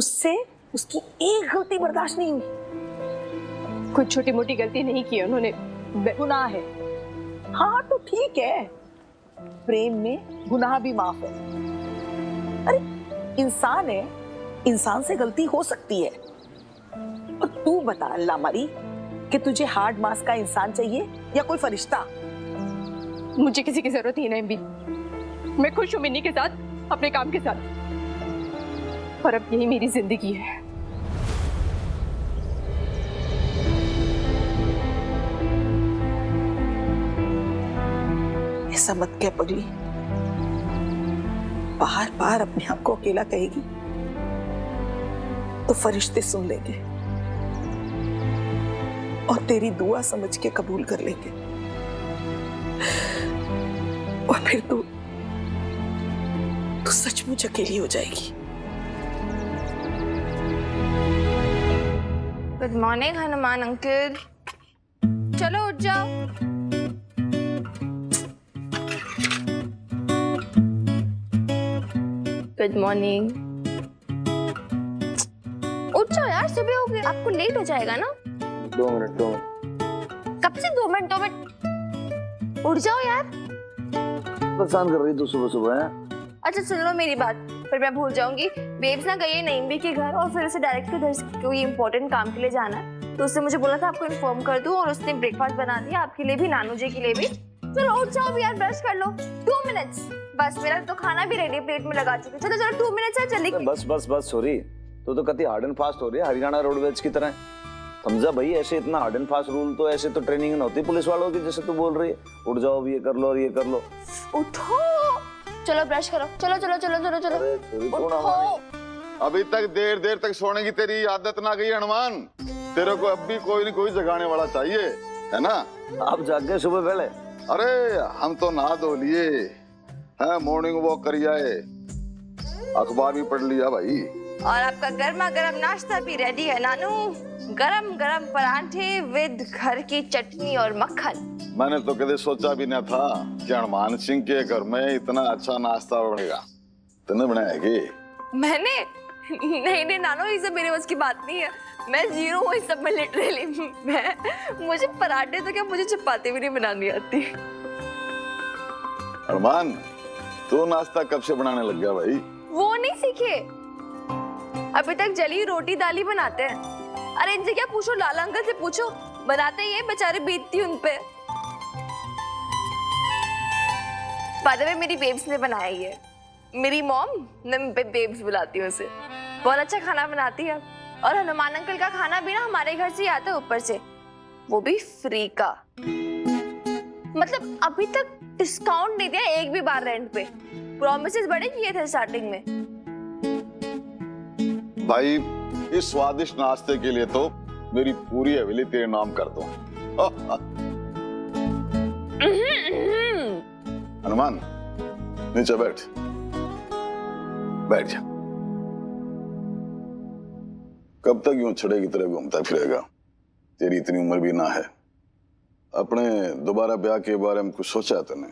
उससे उसकी एक गलती बर्दाश्त नहीं हुई। कुछ छोटी मोटी गलती नहीं की उन्होंने। गुनाह है। हाँ तो ठीक है, प्रेम में गुनाह भी माफ है। अरे इंसान है, इंसान से गलती हो सकती है। और तू बता अल्लाह मरी कि तुझे हार्ड मास का इंसान चाहिए या कोई फरिश्ता? मुझे किसी की जरूरत ही नहीं भी। मैं खुश हूँ मिन्नी के साथ, अपने काम के साथ, और अब यही मेरी जिंदगी है। ऐसा मत कह पगली, बार बार अपने आप को अकेला कहेगी तो फरिश्ते सुन लेंगे और तेरी दुआ समझ के कबूल कर लेंगे, और फिर तू सचमुच अकेली हो जाएगी। गुड मॉर्निंग हनुमान अंकल, चलो उठ जाओ। Good morning. उठ जाओ यार, सुबह हो गई, आपको लेट हो जाएगा ना। 2 मिनट। कब से 2 मिनट 2 मिनट? उठ जाओ यार। परेशान कर रही तू सुबह सुबह है? अच्छा सुन लो मेरी बात, फिर मैं भूल जाऊंगी। बेब्स ना गई है नईम के घर और फिर उसे डायरेक्ट के घर से कोई इंपॉर्टेंट काम के लिए जाना है, तो उसने मुझे बोला था आपको इन्फॉर्म कर दूं, और उसने ब्रेकफास्ट बना दिया आपके लिए भी, नानू जी के लिए भी। चलो उठ जाओ भी यार, ब्रश कर लो। 2 मिनट्स बस, मेरा तो खाना भी रेडी प्लेट में लगा चुके। चलो चलो 2 मिनट्स है, जल्दी। बस सॉरी, तो कति हार्ड एंड फास्ट हो रही है हरियाणा रोडवेज की तरह। समझा भाई, ऐसे इतना हार्ड एंड फास्ट रूल तो ऐसे तो ट्रेनिंग न होती पुलिस वालों की, जैसे तू बोल रही है। उठ जाओ, अब ये कर लो और ये कर लो। उठो, चलो ब्रश करो, चलो चलो चलो चलो चलो उठो। अभी तक देर तक सोने की तेरी आदत ना गई हनुमान, तेरे को अब भी कोई न कोई जगाने वाला चाहिए, है ना? आप जाग गए सुबह पहले? अरे हम तो नहा धो लिए हैं, मॉर्निंग वॉक कर आए, अखबार भी पढ़ लिया भाई। और आपका गर्मा गर्म नाश्ता भी रेडी है नानू, गरम गरम परांठे विद घर की चटनी और मक्खन। मैंने तो कभी सोचा भी न था कि हनुमान सिंह के घर में इतना अच्छा नाश्ता बनेगा। तूने बनाया कि मैंने? नहीं नानू, ये सब मेरे बस की बात नहीं है। मैं जीरो हूँ इस सब में, लिटरली। मुझे पराठे तो क्या, मुझे चपाती भी नहीं बनानी आती। हनुमान, तू नाश्ता कब से बनाने लग गया भाई? वो नहीं सीखे, अभी तक जली रोटी दाली बनाते हैं। अरे इनसे क्या पूछो, लाला अंकल से पूछो, बनाते ये बेचारे, बीतती उन पे। बाद में मेरी बेब्स ने बनाया ये, मेरी मॉम, मैं बेब्स बुलाती हूँ उसे, बहुत अच्छा खाना बनाती है। और हनुमान अंकल का खाना भी ना हमारे घर से ही आता है ऊपर से, वो भी फ्री का। मतलब अभी तक डिस्काउंट नहीं दिया एक भी बार रेंट पे, प्रॉमिसेस बड़े किए थे स्टार्टिंग में। भाई इस स्वादिष्ट नाश्ते के लिए तो मेरी पूरी हवेली तेरे नाम कर दो। हनुमान, नीचे बैठ जा। कब तक यूं छड़े की तरह घूमता फिरेगा? तेरी इतनी उम्र भी ना है। अपने दोबारा ब्याह के बारे में कुछ सोचा है तूने?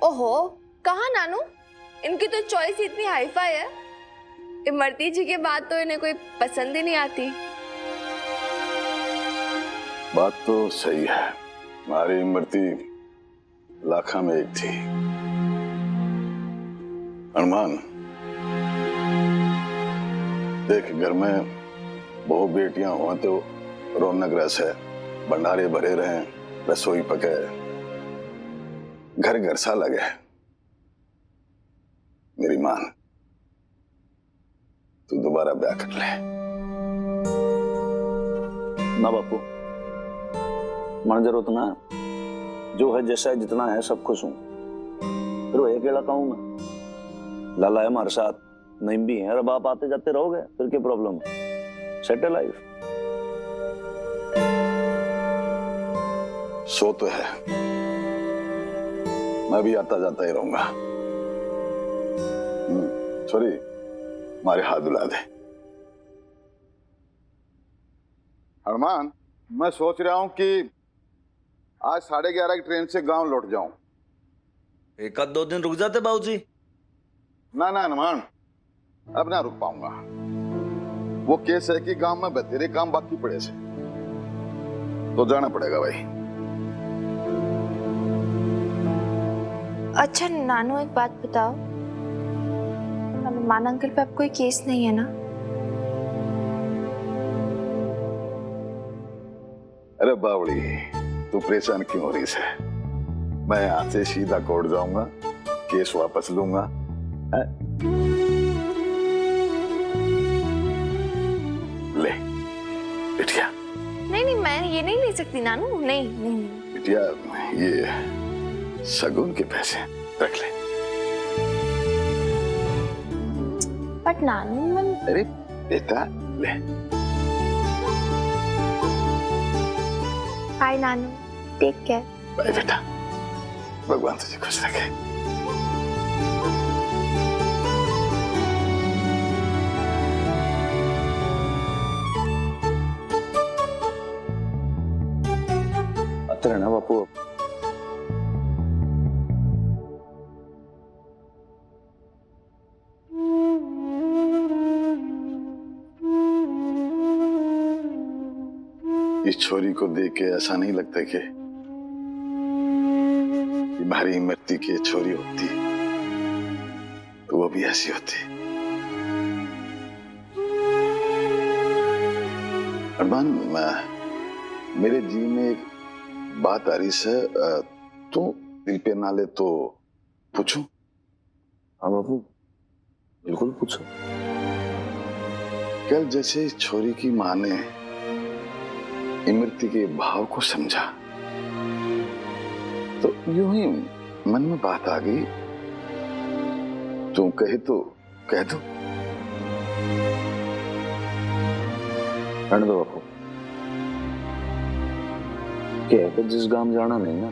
ओहो, कहाँ नानू, इनकी तो चॉइस इतनी हाईफाई है, इमरती जी के बाद तो इन्हें कोई पसंद ही नहीं आती। बात तो सही है, हमारी इमरती लाखा में एक थी। हनुमान देख, घर में बहु बेटियां हो तो रौनक रस है, भंडारे भरे रहे, रसोई पके, घर घर सा लगे। मेरी मान, तू दोबारा ब्याह कर ले। ना बापू, मन जरूरत ना, जो है जैसा है जितना है सब खुश हूं। फिर वो अकेला कहूं मैं? लाला है हमारे साथ, नईम भी है, अब आप आते जाते रहोगे, फिर क्या प्रॉब्लम है? Settle life. सो तो है, मैं भी आता जाता ही रहूंगा। सॉरी, हमारे हाथ धुला दे। हनुमान, मैं सोच रहा हूं कि आज 11:30 की ट्रेन से गांव लौट जाऊं। 1 आध 2 दिन रुक जाते बाबूजी, ना ना हनुमान, अब ना रुक पाऊंगा। वो केस है कि गांव में बतेरे काम बाकी पड़े से, तो जाना पड़ेगा भाई। अच्छा नानू, एक बात बताओ, मान अंकल पे अब कोई केस नहीं है ना? अरे बावड़ी, तू परेशान क्यों हो रही है? मैं यहाँ से सीधा कोर्ट जाऊंगा, केस वापस लूंगा। ले बिटिया। नहीं नहीं, मैं ये नहीं ले सकती नानू, नहीं नहीं नहीं। बिटिया, ये शगुन के पैसे रख ले। बट नानू मैं... अरे बेटा ले। हाय नानू, टेक केयर। बाय बेटा, भगवान तुझे खुश रखे। आते रहना बापू। इस छोरी को देख के ऐसा नहीं लगता कि भारी मृत्यु की छोरी होती तो वो भी ऐसी होती। अरमान, मेरे जी में एक बात आ रही है, तू दिल पे ना ले तो पूछूं? हाँ बापू, बिल्कुल पूछो। कल जैसे इस छोरी की माँ ने इमरती के भाव को समझा तो यूं ही मन में बात आ गई, तू कहे तो कह दो। रहने दो बापू, कहकर जिस गांव जाना नहीं ना,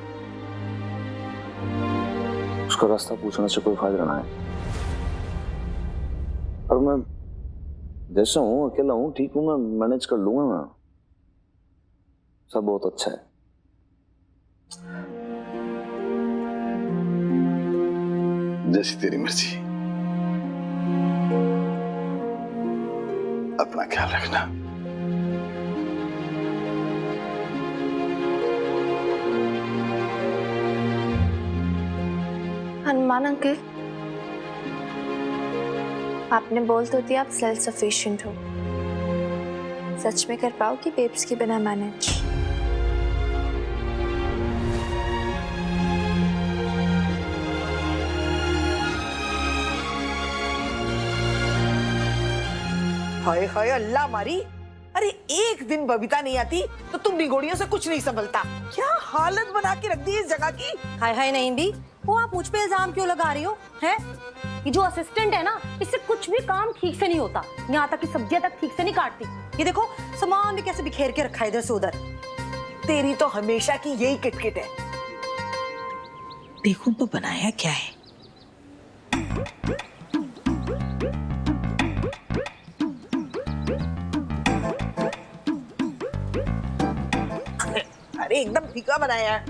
उसका रास्ता पूछने से कोई फायदा ना है। और मैं जैसा हूं, अकेला हूं, ठीक हूं, मैं मैनेज कर लूंगा। मैं सब बहुत अच्छा है। जैसी तेरी मर्जी, अपना ख्याल रखना। हनुमान अंकल, आपने बोल तो दिया आप सेल्फ सफिशिएंट हो, सच में कर पाओ कि बेब्स के बिना मैनेज? हाय हाय अल्लाह मारी, अरे एक दिन बबीता नहीं आती तो तुम निगोड़ियों से कुछ नहीं संभलता। क्या हालत बना के रख दी इस जगह की। हाय हाय नहीं भी, वो आप मुझ पे इल्जाम क्यों लगा रही हो? हैं? ये जो असिस्टेंट है ना, इससे कुछ भी काम ठीक से नहीं होता, यहाँ तक कि सब्जियां तक ठीक से नहीं काटती। ये देखो सामान भी कैसे बिखेर के रखा है इधर से उधर। तेरी तो हमेशा की यही किटकिट है। देखूं तो बनाया क्या है। अरे एकदम फीका बनाया है,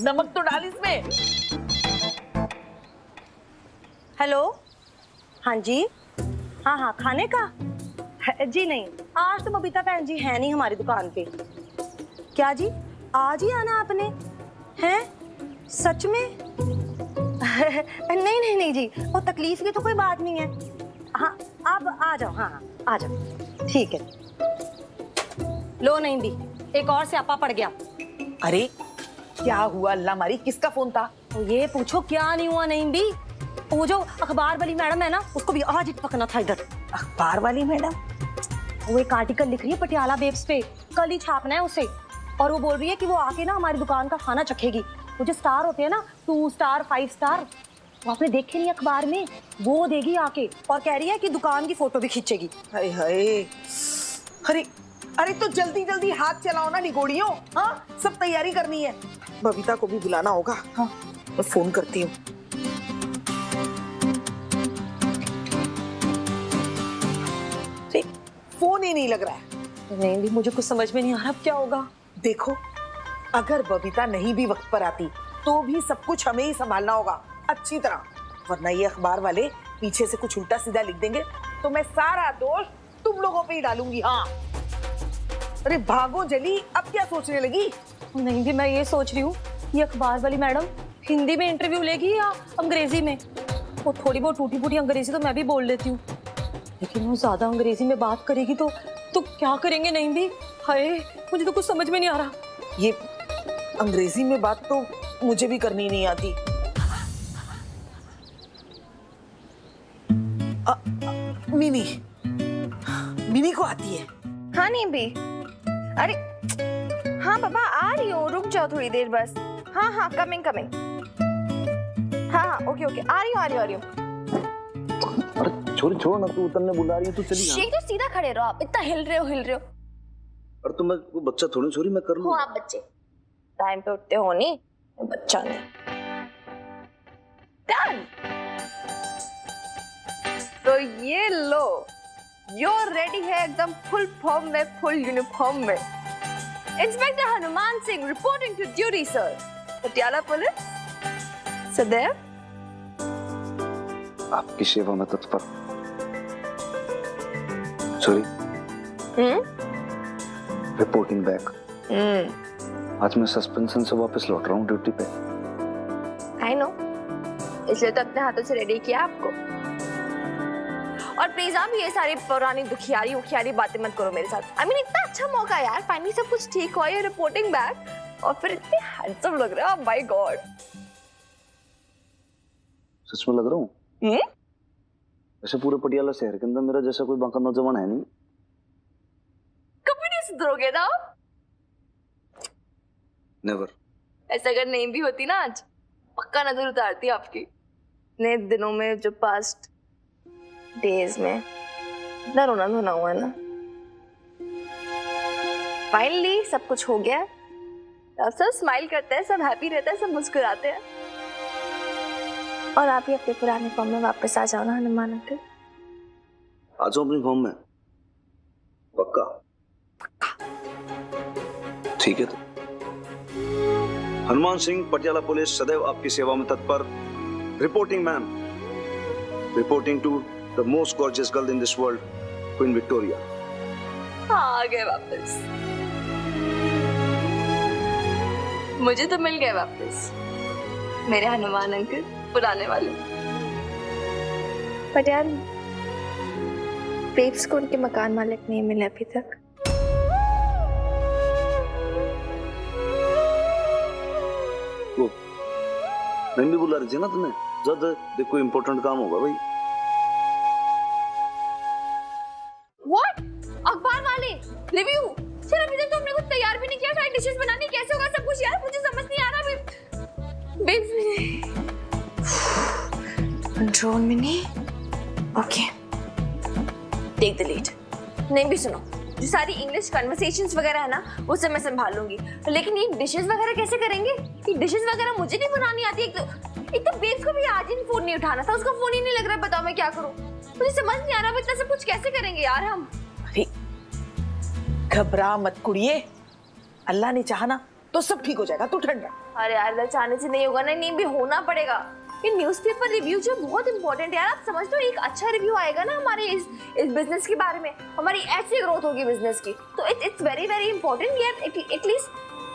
नमक तो डाल इसमें। हेलो, हाँ जी, हाँ हाँ, खाने का जी नहीं, आज तो बबीता बहन जी है नहीं हमारी दुकान पे। क्या जी, आज ही आना आपने? हैं? सच में? नहीं नहीं नहीं जी, वो तकलीफ की तो कोई बात नहीं है। हाँ आप आ जाओ, हाँ हाँ आ जाओ, ठीक है। लो नहीं भी, एक और स्यापा पड़ गया। अरे क्या हुआ अल्लाह मारी, किसका फोन था? तो ये पूछो क्या नहीं हुआ नहीं भी, वो जो अखबार वाली मैडम है ना, उसको भी आज ही पकना था इधर। अखबार वाली मैडम? वो एक आर्टिकल लिख रही है पटियाला बेब्स पे, कल ही छापना है उसे, और वो बोल रही है कि वो आके ना हमारी दुकान का खाना चखेगी। वो जो स्टार होते हैं ना, 2 स्टार 5 स्टार, वो आपने देखे नहीं अखबार में, वो देगी आके, और कह रही है कि दुकान की फोटो भी खींचेगी। हाय हाय, अरे अरे तो जल्दी जल्दी हाथ चलाओ ना निगोड़ियों। हाँ, सब तैयारी करनी है, बबीता को भी बुलाना होगा। हाँ मैं फोन करती हूँ। फोन ही नहीं लग रहा है। नहीं भी, मुझे कुछ समझ में नहीं आ रहा अब क्या होगा। देखो, अगर बबीता नहीं भी वक्त पर आती तो भी सब कुछ हमें ही संभालना होगा अच्छी तरह। वरना ये अखबार वाले पीछे से कुछ उल्टा सीधा लिख देंगे तो मैं सारा दोष तुम लोगों पे ही डालूंगी। हाँ, अरे भागो जली, अब क्या सोचने लगी? नहीं भी मैं ये सोच रही हूँ, ये अखबार वाली मैडम हिंदी में इंटरव्यू लेगी या अंग्रेजी में? वो थोड़ी बहुत टूटी फूटी अंग्रेजी तो मैं भी बोल लेती हूँ, लेकिन वो ज्यादा अंग्रेजी में बात करेगी तो क्या करेंगे? नहीं भी, हाय मुझे तो कुछ समझ में नहीं आ रहा। ये अंग्रेजी में बात तो मुझे भी करनी नहीं आती। मिनी को आती है। हाँ नहीं भी, अरे हाँ पापा आ रही हूँ, रुक जाओ थोड़ी देर बस। हाँ हाँ कमिंग कमिंग। हाँ ओके ओके, आ रही हूँ। अरे छोरी छोड़ ना, तू उतरने बुला रही है, तू चली जा। शेख तो सीधा खड़े रहो, आप इतना हिल रहे हो। और तुम वो बच्चा थोड़ी छोरी, मैं कर लूँ। हो आप बच्चे, टाइम पे उठते हो नहीं, बच्चा नहीं। डन। तो ये लो, योर रेडी है एकदम फुल फॉर्म में, फुल यूनिफॉर्म में। Inspector Hanuman Singh reporting to duty sir, Patiala police. सदैव आपकी सेवा में तत्पर। Sorry, reporting back. आज मैं सस्पेंशन से वापस लौट रहा हूँ ड्यूटी पे। आई नो, इसलिए तो अपने हाथों से रेडी किया आपको। और प्लीज आप ये सारी पुरानी दुखियारी बातें मत करो मेरे साथ। आई मीन इतना अच्छा मौका यार, फाइनली सब कुछ ठीक हुआ, ये रिपोर्टिंग बैक और फिर इतने हैंडसम लग रहे हो, माय गॉड। सच में लग रहा हूँ? ऐसे पूरे पटियाला शहर के अंदर मेरा जैसा कोई बांका नौजवान है नहीं। कभी नहीं सुधरोगे ना? नेवर। ऐसा अगर नहीं भी होती ना आज, पक्का नजर उतारती आपकी। नए दिनों में, जो पास्ट डेज में इतना रोना धोना हुआ ना, फाइनली सब कुछ हो गया। अब सब स्माइल करते हैं, सब हैप्पी रहते हैं, सब मुस्कुराते हैं। और आप ही अपने पुराने फॉर्म में वापस आ जाओ ना हनुमान अंकल। आ जाओ अपनी फॉर्म में, पक्का? ठीक है। तो हनुमान सिंह, पटियाला पुलिस, सदैव आपकी सेवा में तत्पर। Reporting ma'am, reporting to the most gorgeous girl in this world, queen Victoria. हाँ, आ गए वापस, मुझे तो मिल गए वापस मेरे हनुमान अंकल पुराने वाले। पर यार बेब्स को उनके मकान मालिक नहीं मिले अभी तक। वो नहीं भी बुला रही थी ना तुमने, ज्यादा देखो इम्पोर्टेंट काम होगा भाई। What? अखबार वाले रिव्यू? सर अभी तक तो हमने कुछ तैयार भी नहीं किया था, डिशेस बनानी कैसे होगा सब कुछ यार, मुझे समझ नहीं आ रहा। बेब्स कंट्रोल में नहीं। Okay, take the lead. नहीं भी सुनो, जो सारी इंग्लिश कन्वर्सेशंस वगैरह है ना, वो सब मैं संभालूंगी, लेकिन ये डिशेस वगैरह कैसे करेंगे? ये डिशेस वगैरह मुझे नहीं बनानी आती। एक तो बेब्स को भी आज ही फोन नहीं उठाना था, उसका फोन ही नहीं लग रहा है। बताओ मैं क्या करूं, मुझे समझ नहीं आ रहा। इतना सब कुछ कैसे करेंगे यार हम? अरे घबरा मत कुड़िए, अल्लाह ने चाहा ना तो सब ठीक हो जाएगा, तू ठंडा। अरे यार अल्लाह चाहने से नहीं होगा ना, नहीं भी होना पड़ेगा। ये न्यूज़पेपर रिव्यू जो बहुत इंपॉर्टेंट है यार, आप समझ लो, एक अच्छा रिव्यू आएगा ना हमारे इस बिजनेस के बारे में, हमारी ऐसी ग्रोथ होगी बिजनेस की, तो इट्स वेरी वेरी इंपॉर्टेंट यार।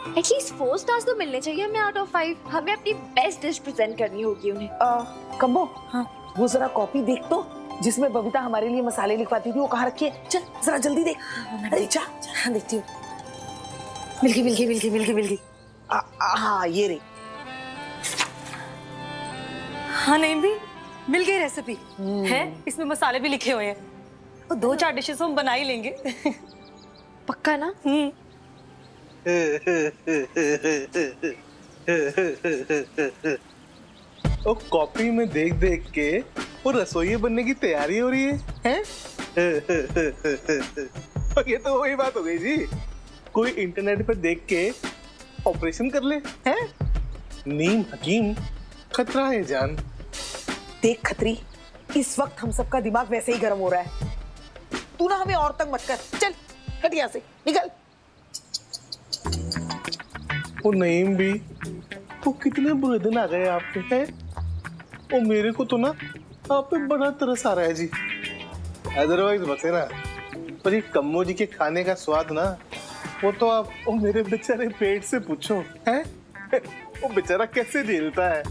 एटलीस्ट 4 स्टार्स तो मिलने चाहिए हमें आउट ऑफ 5। हमें अपनी बेस्ट डिश प्रेजेंट करनी होगी उन्हें। कम्बो, हाँ वो जरा कॉपी देख तो, जिसमें बबीता हमारे लिए मसाले लिखवाती थी, वो कहाँ रखी है? चल जरा जल्दी देख। अरे जा, हाँ देखती हूँ। मिल गई। हाँ ये रही। हाँ नहीं भी मिल गई रेसिपी है, इसमें मसाले भी लिखे हुए हैं, और 2-4 डिशेस हम बना ही लेंगे। पक्का ना? और कॉपी में देख देख के वो रसोई बनने की तैयारी हो रही है? ये तो वही बात हो गई जी, कोई इंटरनेट पे देख के ऑपरेशन कर ले हैं? नीम हकीम, खतरा है जान। देख खतरी, इस वक्त हम सबका दिमाग वैसे ही गर्म हो रहा है, तू ना हमें और तंग मत कर। चल हट यहाँ से, निकल। वो नईम भी, वो कितने बुरे दिन आ गए आपके हैं? वो मेरे को तो ना आप पे बड़ा तरस आ रहा है जी। अदरवाइज बतेरा, पर ये कम्मो जी के खाने का स्वाद ना, वो तो आप वो मेरे बेचारे पेट से पूछो हैं। वो बेचारा कैसे झेलता है।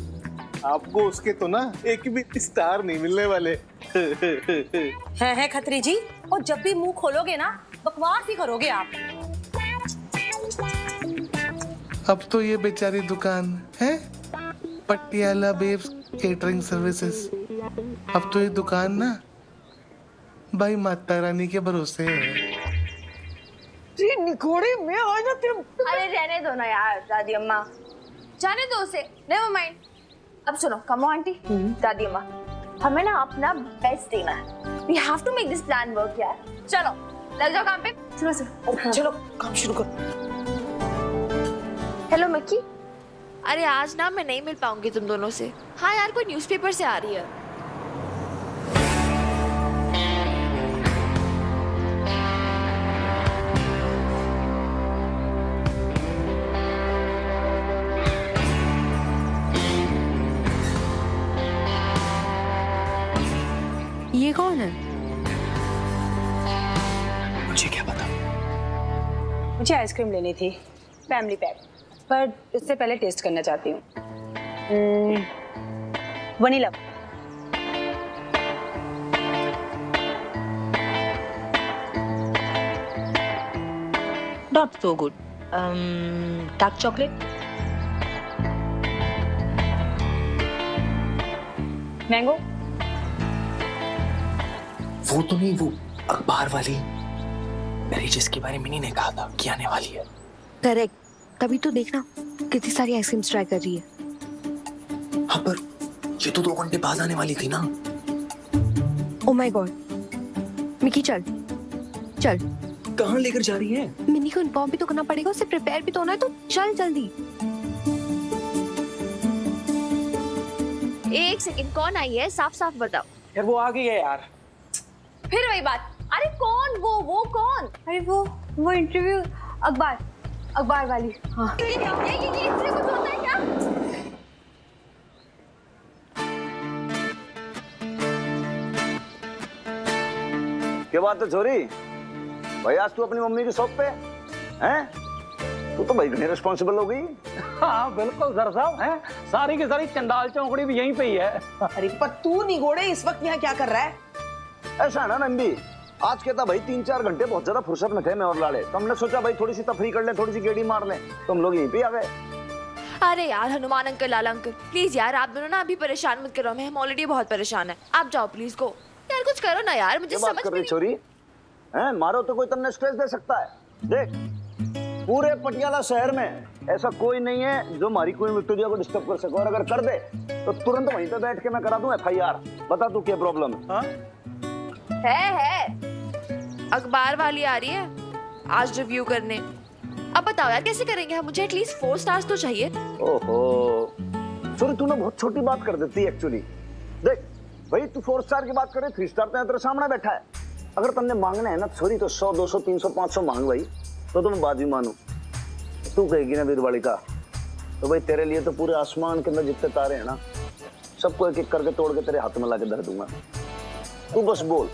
आपको उसके तो ना एक भी स्टार नहीं मिलने वाले। है खत्री जी, और जब भी मुंह खोलोगे ना बकवास ही करोगे आप। अब तो ये बेचारी दुकान है पटियाला बेब्स केटरिंग सर्विसेज, अब तो ये दुकान ना भाई माता रानी के भरोसे है। निकोड़े में आज ना तेरे। अरे रहने दो ना यार दादी अम्मा, जाने दो उसे, नेवर माइंड। अब सुनो कमो आंटी, दादी अम्मा, हमें ना अपना बेस्ट देना है। We have to make this plan work यार। चलो लग जाओ काम पे। चलो चलो काम शुरू करो। हेलो मिक्की, अरे आज ना मैं नहीं मिल पाऊंगी तुम दोनों से। हाँ यार, कोई न्यूज़पेपर से आ रही है। ये कौन है? मुझे क्या पता। मुझे आइसक्रीम लेनी थी, फैमिली पैक, पर उससे पहले टेस्ट करना चाहती हूँ। Vanilla. Not so good. Dark chocolate? Mango. वो तो नहीं, वो अखबार वाली मेरी जिसके बारे में मिनी ने कहा था कि आने वाली है। करेक्ट, तभी तो देखना कितनी सारी आइसक्रीम ट्राई कर रही है। हाँ पर ये तो 2 घंटे बाद आने वाली थी ना। ओ माय गॉड, मिकी चल चल। कहाँ लेकर जा रही है? मिनी को इन्फॉर्म भी तो करना पड़ेगा, उसे प्रिपेयर भी तो होना है, तो चल जल्दी। एक सेकंड, कौन आई है? साफ साफ बताओ। यार वो आ गई है यार। फिर वही बात। अरे कौन वो कौन? अरे वो इंटरव्यू अखबार वाली। हाँ ये इससे कुछ होता है क्या? क्या बात है छोरी, भाई आज तू अपनी मम्मी की शॉप पे हैं? तू तो भाई इतनी रिस्पॉन्सिबल हो गई। हाँ बिल्कुल सर साहब हैं, सारी की सारी चंडाल चौकड़ी भी यहीं पे ही है। अरे पर तू निगोड़े इस वक्त यहाँ क्या कर रहा है? ऐसा है ना नंबी, आज के था भाई 3-4 घंटे बहुत ज्यादा फुर्सत में थे मैं और लाले, तो हमने सोचा भाई थोड़ी सी तफरी कर ले, थोड़ी सी गेड़ी मार ले, तो हम लोग यहीं पे आ गए। अरे यार Hanuman uncle, Lala uncle, please यार आप दोनों ना अभी परेशान मत करो, हम ऑलरेडी बहुत परेशान है। आप जाओ प्लीज को। यार कुछ करो ना यार, मुझे समझ कर में रही छोरी हैं? मारो तो कोई तन्ने स्ट्रेस दे सकता है। देख पूरे पटियाला शहर में ऐसा कोई नहीं है जो हमारी क्वीन विक्टोरिया को डिस्टर्ब कर सके, और अगर कर दे तो तुरंत वहीं पे बैठ के मैं करा दूं FIR। बता तू क्या प्रॉब्लम है? है अखबार वाली आ रही है आज रिव्यू करने। अब बताओ यार कैसे करेंगे हम? मुझे एटलीस्ट 4 स्टार्स तो चाहिए। ओहो छोरी, तूने बहुत छोटी बात कर देती है एक्चुअली। देख भाई तू 4 स्टार की बात करे, 3 स्टार तो तेरे सामने बैठा है। अगर तुमने मांगना है ना छोरी तो 100, 200, 300, 500 मांग भाई, तो मैं बात भी मानू। तू कहेगी ना वीरवाड़ी का, तो भाई तेरे लिए तो पूरे आसमान के अंदर जितने तारे हैं ना, सबको एक एक करके तोड़ के तेरे हाथ में ला के धर दूंगा। तू बस बोल।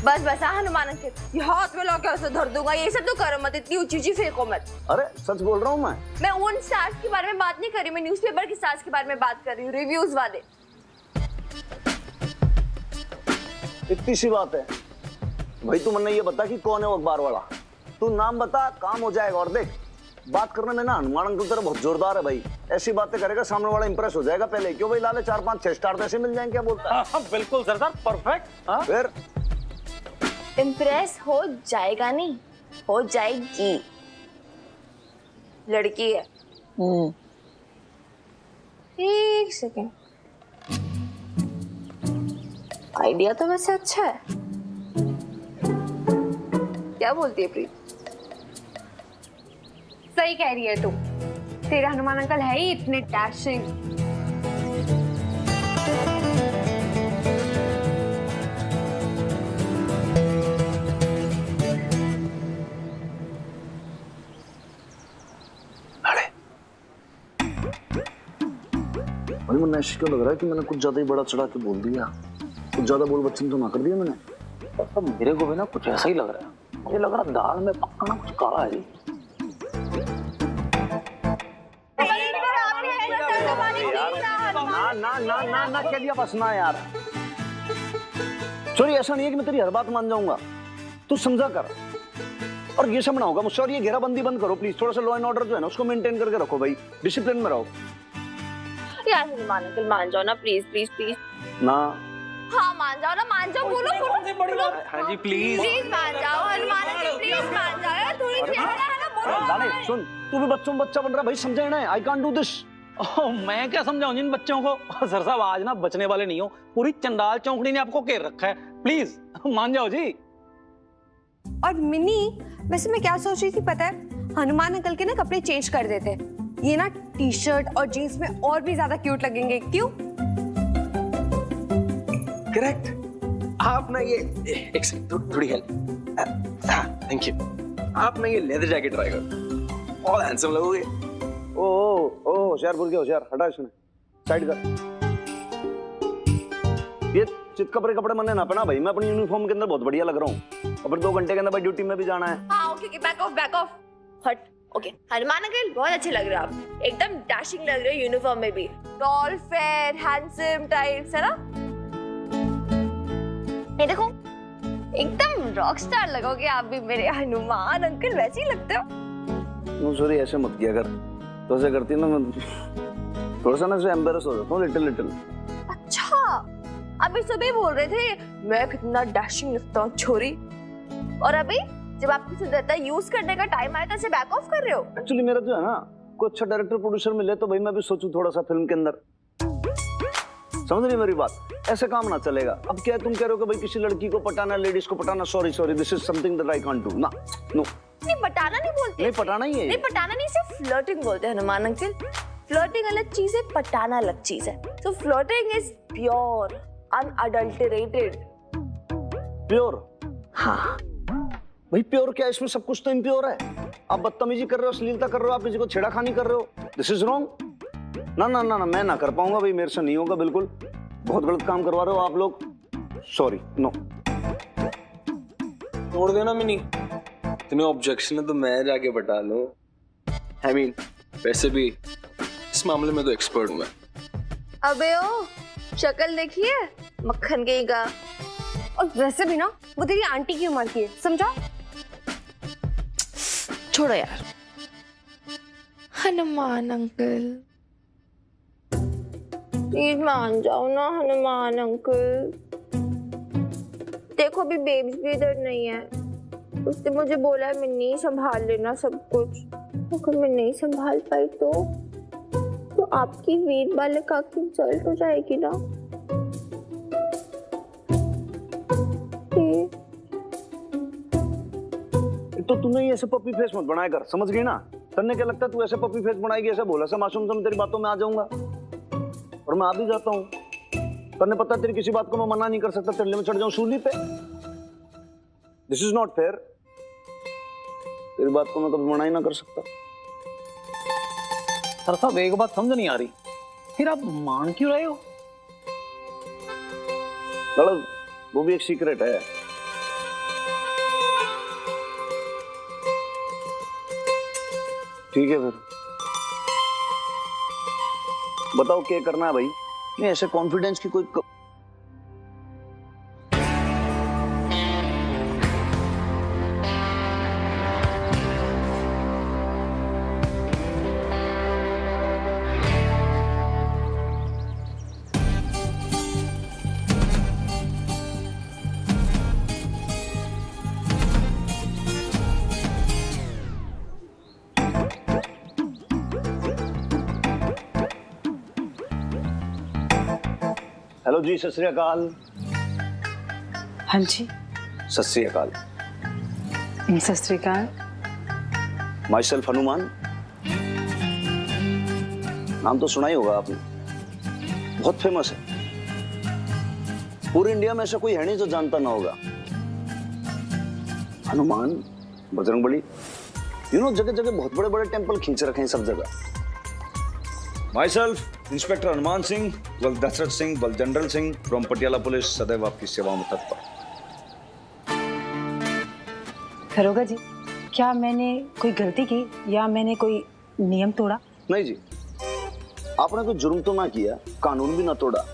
बस हाँ हनुमान अंकल, ये हाथ में लाके ऐसे धर दूंगा, ये सब तो करो मत, इतनी ऊंची ऊंची फेंको मत। अरे सच बोल रहा हूँ मैं उन स्टार्स के बारे में बात नहीं कर रही, मैं न्यूज़पेपर के स्टार्स के बारे में बात कर रही हूँ, रिव्यूज वाले। इतनी सी बात है भाई, तू मैंने ये बता कि कौन है वो अखबार वाला, तू नाम बता, काम हो जाएगा। और देख बात करने में ना हनुमान अंकल तेरा बहुत जोरदार है भाई, ऐसी बातें करेगा सामने वाला इंप्रेस हो जाएगा पहले। क्यों भाई लाले 4, 5, 6 स्टार ऐसे मिल जाएंगे, क्या बोलता है? हाँ बिल्कुल सर साहब, परफेक्ट। हाँ फिर इम्प्रेस हो जाएगा नहीं, हो जाएगी। लड़की है। एक सेकेंड, आइडिया तो वैसे अच्छा है। क्या बोलती है प्रीत? सही कह रही है तू, तेरे हनुमान अंकल है ही इतने डैशिंग। अरे मुन्ना ऐसे क्यों लग रहा है कि मैंने कुछ ज्यादा ही बड़ा चढ़ा के बोल दिया, कुछ ज्यादा बोल बच्चन तो ना कर दिया मैंने? तो मेरे को भी ना कुछ ऐसा ही लग रहा है, मुझे लग रहा है दाल में पक्का ना कुछ काला है जी। ना ना ना ना ना कह दिया बस ना यार। सॉरी, ऐसा नहीं है कि मैं तेरी हर बात मान जाऊंगा, तू समझा कर। और ये सब ना होगा मुझसे। और ये घेराबंदी बंद करो प्लीज, थोड़ा सा लॉ एंड ऑर्डर जो है ना उसको मेंटेन करके रखो भाई, डिसिप्लिन में रहो यार। हनुमान अंकल मान जाओ ना, प्लीज प्लीज प्लीज ना। हाँ मान जाओ ना, मान जाओ, बोलो। हाँ जी प्लीज प्लीज मान जाओ हनुमान अंकल, प्लीज मान जाओ यार, थोड़ी झेलना है ना, बोलो। जाने सुन, तू भी बच्चों बच्चा बन रहा भाई, समझे ना? I can't do this. मैं क्या समझाऊं जिन बच्चों को? सर साहब आज ना बचने वाले नहीं हो, पूरी चंडाल चौकड़ी ने आपको घेर रखा है, प्लीज मान जाओ जी। और मिनी, वैसे मैं क्या सोच रही थी पता है, हनुमान अंकल के ना कपड़े चेंज कर देते, ये ना टी शर्ट और जीन्स में और भी ज्यादा क्यूट लगेंगे, क्यों? करेक्ट। आप ना ये एक सेकंड, थोड़ी हेल्प। Thank you. आप ना ये लेदर जैकेट ट्राई करो, और हैंडसम लगोगे। ओ होशियारपुर के होशियार, हटा इसने, साइड कर। ये चित कपड़े मैंने ना पहना भाई, मैं अपनी यूनिफॉर्म के अंदर बहुत बढ़िया लग रहा हूँ, और फिर 2 घंटे के अंदर भाई ड्यूटी में भी जाना है। हाँ ओके, बैक ऑफ हट। ओके हनुमान अंकल बहुत अच्छे लग रहे हो आप, एकदम डैशिंग लग रहे हो यूनिफॉर्म में भी, टॉल फेयर हैंडसम टाइप्स, है ना? ये देखो एकदम रॉकस्टार लगोगे आप भी मेरे हनुमान अंकल, वैसे ही लगते हो। सॉरी, ऐसे मत किया कर, तो ऐसे करती ना मैं थोड़ा सा ना से एम्बैरेस हो जाता हूँ, लिटिल। अच्छा, अभी सुबह बोल रहे थे मैं कितना डैशिंग लगता हूँ छोरी, और अभी जब आपकी सुंदरता यूज करने का टाइम आया तो ऐसे बैक ऑफ कर रहे हो। एक्चुअली मेरा जो है ना, कोई अच्छा डायरेक्टर प्रोड्यूसर मिले तो भाई मैं भी सोचूं थोड़ा सा फिल्म के अंदर, समझ रही मेरी बात? ऐसे काम ना चलेगा। अब क्या तुम कह रहे हो कि भाई किसी लड़की को पटाना, लेडीज को पटाना? Sorry, this is something that I can't do. ना, नो नहीं, पटाना नहीं बोलते। नहीं, पटाना ही है। नहीं, पटाना नहीं, सिर्फ फ्लर्टिंग बोलते हैं हनुमान अंकल। फ्लर्टिंग अलग चीज है, पटाना अलग चीज है। So flirting is pure, unadulterated. Pure? हाँ भाई प्योर क्या, इसमें सब कुछ तो इम्प्योर है। आप बदतमीजी कर रहे हो, अश्लीलता कर रहे हो, आप किसी को छेड़ाखानी कर रहे हो, दिस इज रॉन्ग। ना ना ना ना, मैं ना कर पाऊंगा भाई, मेरे से नहीं होगा बिल्कुल, बहुत गलत काम करवा रहे हो आप लोग, सॉरी, नो। छोड़ देना मिनी, इतने ऑब्जेक्शन है तो मैं जाके बता लूं। I mean, वैसे भी इस मामले में तो एक्सपर्ट हूं मैं। अबे ओ, शक्ल देखिए मक्खन के का। और वैसे भी ना वो तेरी आंटी की उम्र की है, समझा? छोड़ो यार। हनुमान अंकल प्लीज मान जाओ ना हनुमान अंकल। देखो अभी बेब्स भी इधर नहीं है, उसने मुझे बोला है मिन्नी संभाल लेना सब कुछ, अगर मैं नहीं संभाल पाई तो आपकी वीर बालिका की इंसल्ट हो जाएगी ना। तो तूने ऐसे पपी फेस मत बनाया कर, समझ गई ना? तन्ने क्या लगता है तू ऐसे पपी फेस बनाएगी, ऐसा बोला सा मासूम सा मैं तेरी बातों में आ जाऊंगा, और मैं आ भी जाता हूँ। तन्ने पता तेरी किसी बात को मैं मना नहीं कर सकता, तेरे में चढ़ जाऊं सूली पे, दिस इज नॉट फेयर। तेरी बात को मैं कभी मना ही ना कर सकता। सर साहब एक बात समझ नहीं आ रही, फिर आप मान क्यों रहे हो? लड़ो, वो भी एक सीक्रेट है। ठीक है फिर बताओ क्या करना है भाई? नहीं ऐसे कॉन्फिडेंस की कोई हेलो जी, सत श्री अकाल। हाँ जी, सत श्री अकाल। सत श्री अकाल। माई सेल्फ हनुमान, नाम तो सुना ही होगा आपने, बहुत फेमस है, पूरे इंडिया में ऐसा कोई है नहीं जो जानता ना होगा। हनुमान, बजरंगबली, यू नो जगह जगह बहुत बड़े बड़े टेंपल खींच रखे हैं सब जगह। माइसेल्फ इंस्पेक्टर हनुमान सिंह, बल दशरथ सिंह, बल general Singh from Patiala police, सदैव आपकी सेवा में तत्पर। दरोगा जी, क्या मैंने कोई गलती की या मैंने कोई नियम तोड़ा? नहीं जी, आपने कोई जुर्म तो ना किया, कानून भी ना तोड़ा,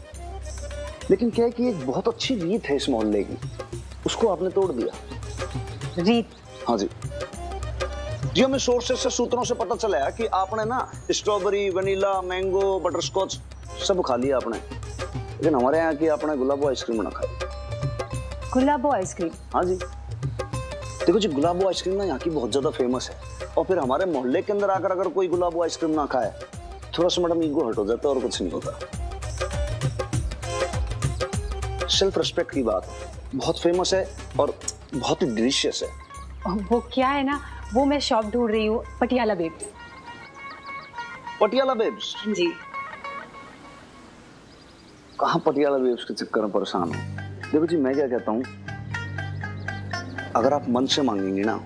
लेकिन क्या है कि एक बहुत अच्छी रीत है इस मोहल्ले की, उसको आपने तोड़ दिया। रीत? हाँ जी जी, हमें सोर्सेस से, सूत्रों से पता चला है कि आपने ना स्ट्रॉबेरी, वनीला, मैंगो, बटरस्कॉच सब खा लिया आपने, लेकिन हमारे यहाँ की आपने गुलाबो आइसक्रीम ना खाई। गुलाबो आइसक्रीम? हाँ जी, देखो जी, गुलाबो आइसक्रीम ना यहाँ की बहुत ज्यादा फेमस है, और फिर हमारे मोहल्ले के अंदर आकर अगर कोई गुलाबो आइसक्रीम ना खाए, थोड़ा सा मैडम ईगो हर्ट हो जाता है और कुछ नहीं होता। सेल्फ रिस्पेक्ट की बात है, बहुत फेमस है और बहुत ही डिलीशियस है। वो क्या है ना, वो मैं शॉप ढूंढ रही हूँ, पटियाला बेब्स। पटियाला बेब्स? जी। कहाँ पटियाला बेब्स के चक्कर में परेशान हो? देखो जी, मैं क्या कहता हूँ, अगर आप मन से मांगेंगे ना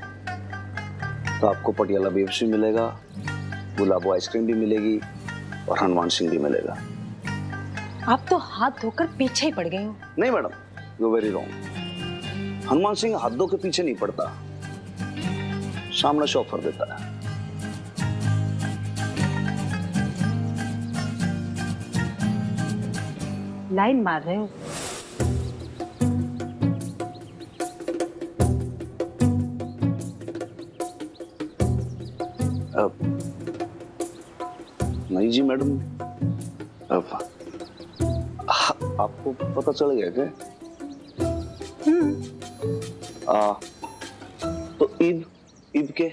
तो आपको पटियाला बेब्स भी मिलेगा, गुलाबो आइसक्रीम भी मिलेगी और हनुमान सिंह भी मिलेगा। आप तो हाथ धोकर पीछे ही पड़ गए हो। नहीं madam, you very wrong. Hanuman Singh हाथों के पीछे नहीं पड़ता, सामने से ऑफर देता है। लाइन मार रहे हो। नहीं जी मैडम, अब आपको पता चल गया क्या? तो ईद के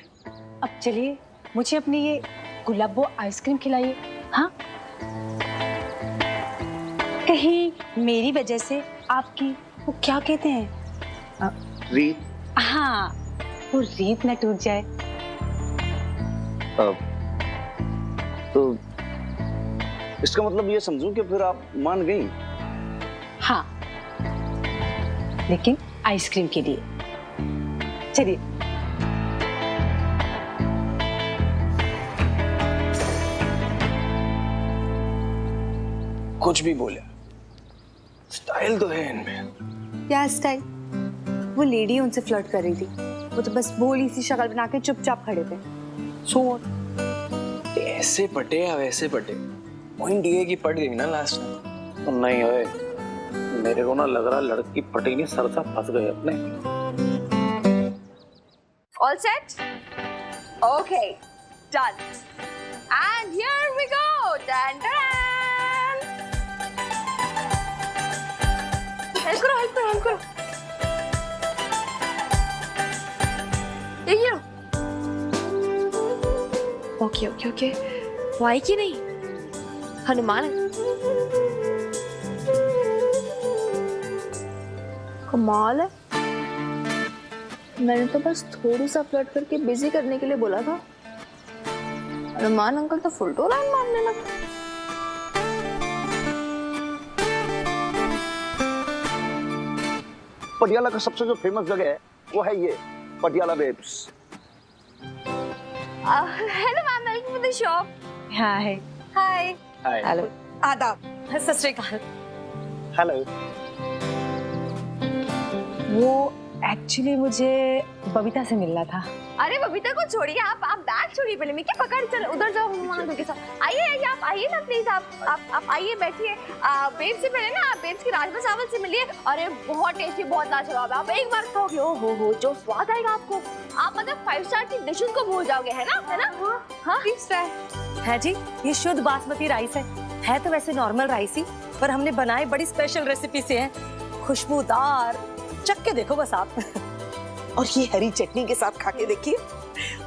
अब चलिए, मुझे अपनी ये गुलाबो आइसक्रीम खिलाइए। हाँ, कहीं मेरी वजह से आपकी वो क्या कहते हैं, रीत? हाँ, वो रीत न टूट जाए। तो इसका मतलब ये समझूं कि फिर आप मान गई? हाँ, लेकिन आइसक्रीम के लिए। चलिए। कुछ भी बोले, स्टाइल तो है इनमें। क्या स्टाइल? वो लेडी उनसे फ्लर्ट कर रही थी, वो तो बस भोली सी शक्ल बना के चुपचाप खड़े थे। सो ऐसे पटे या वैसे पटे, पॉइंट ये की पट गई ना लास्ट में। तो नहीं है, मेरे को ना लग रहा लड़की पटी नहीं, सरसा फंस गए अपने। All set? Okay, done. And here we go. Dan dan. Help करो, help करो, help करो. ये लो. Okay, okay, okay. वाई की नहीं? हनुमान. कमाल है। मैंने तो बस थोड़ी सा फ्लर्ट करके बिजी करने के लिए बोला था, हनुमान अंकल तो फुल टोर लाइन मारने लगे। पटियाला का सबसे जो फेमस जगह है वो है ये Patiala babes. Hello ma'am, welcome to the shop. हाँ है। हाय। हेलो। आदाब, सत श्री अकाल। हेलो। वो एक्चुअली मुझे बबीता से मिलना था। अरे बबीता को छोड़िए, आप बैग छोड़िए पहले। मैं क्या पकड़, चल उधर जाओ हनुमान अंकल के साथ। आइए आइए, आप आइए ना प्लीज, आप आइए, बैठिए। बेब से पहले ना आप बेब्स की राजमा चावल से मिलिए। अरे बहुत टेस्टी, बहुत लाजवाब है। आप एक बार खाओगे, ओ हो जो स्वाद आएगा आपको, आप मतलब 5 स्टार की डिशेस को भूल जाओगे, है ना? हाँ प्लीज ट्राई। है जी, ये शुद्ध बासमती राइस है तो वैसे नॉर्मल राइस ही, पर हमने बनाए बड़ी स्पेशल रेसिपी से है, खुशबूदार। चख के देखो बस आप। और ये हरी चटनी के साथ खा के देखिए।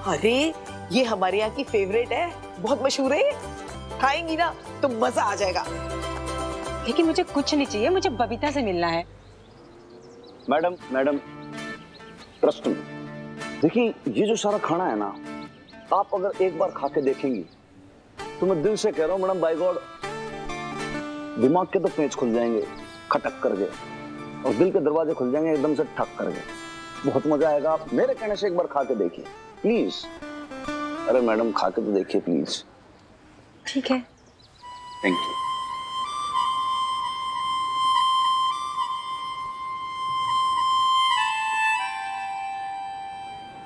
अरे ये हमारे यहाँ की फेवरेट है, बहुत मशहूर है। खाएंगी ना तो मजा आ जाएगा। लेकिन मुझे कुछ नहीं चाहिए, मुझे बबीता से मिलना है। मैडम ट्रस्ट मी, देखिए ये जो सारा खाना है ना, आप अगर एक बार खा के देखेंगी तो मैं दिल से कह रहा हूँ मैडम, बाय गॉड दिमाग के तो पेच खुल जाएंगे खटक करके, और दिल के दरवाजे खुल जाएंगे एकदम से ठक करके। बहुत मजा आएगा। आप मेरे कहने से एक बार खा के देखिए प्लीज। अरे मैडम खा के तो देखिए प्लीज। ठीक है, थैंक यू।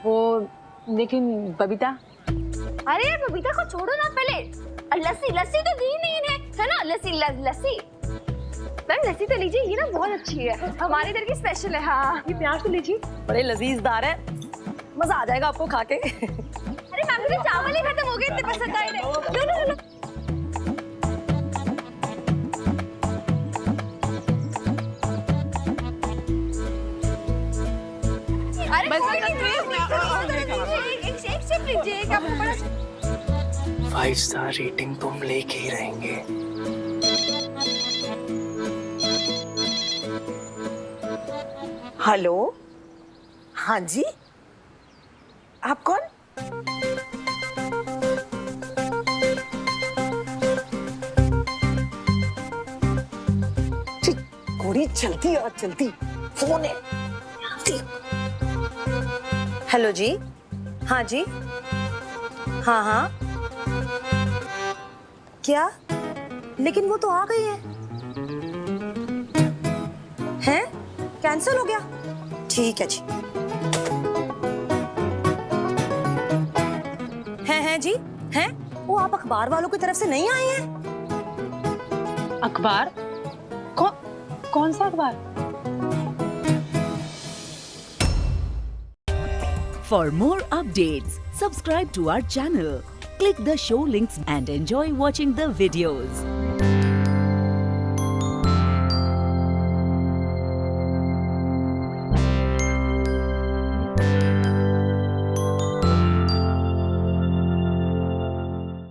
वो लेकिन बबीता, अरे यार बबीता को छोड़ो ना पहले। लस्सी लस्सी तो दी नहीं इन्हें, है ना? लस्सी लस्सी मैम, लस्सी तो लीजिए, ये ना बहुत अच्छी है, हमारे इधर की स्पेशल है। हाँ ये प्याज तो लीजिए, बड़े लजीजदार है, मजा आ जाएगा आपको खा के। अरे मैम मुझे चावल ही खत्म हो गए, इतने पसंद आए थे। लो लो लो। अरे कोई नहीं, एक शेक लीजिए, क्या आपको बड़ा 5 स्टार रेटिंग तुम लेके ही रहेंगे। हेलो, हाँ जी, आप कौन? घोड़ी चलती और चलती, फोन है। हेलो जी, हाँ जी, हाँ हाँ, क्या? लेकिन वो तो आ गई है। हैं? कैंसिल हो गया? ठीक है जी। हैं जी, हैं? वो आप अखबार वालों की तरफ से नहीं आए हैं? अखबार? कौन सा अखबार? For more updates, subscribe to our channel, click the show links and enjoy watching the videos.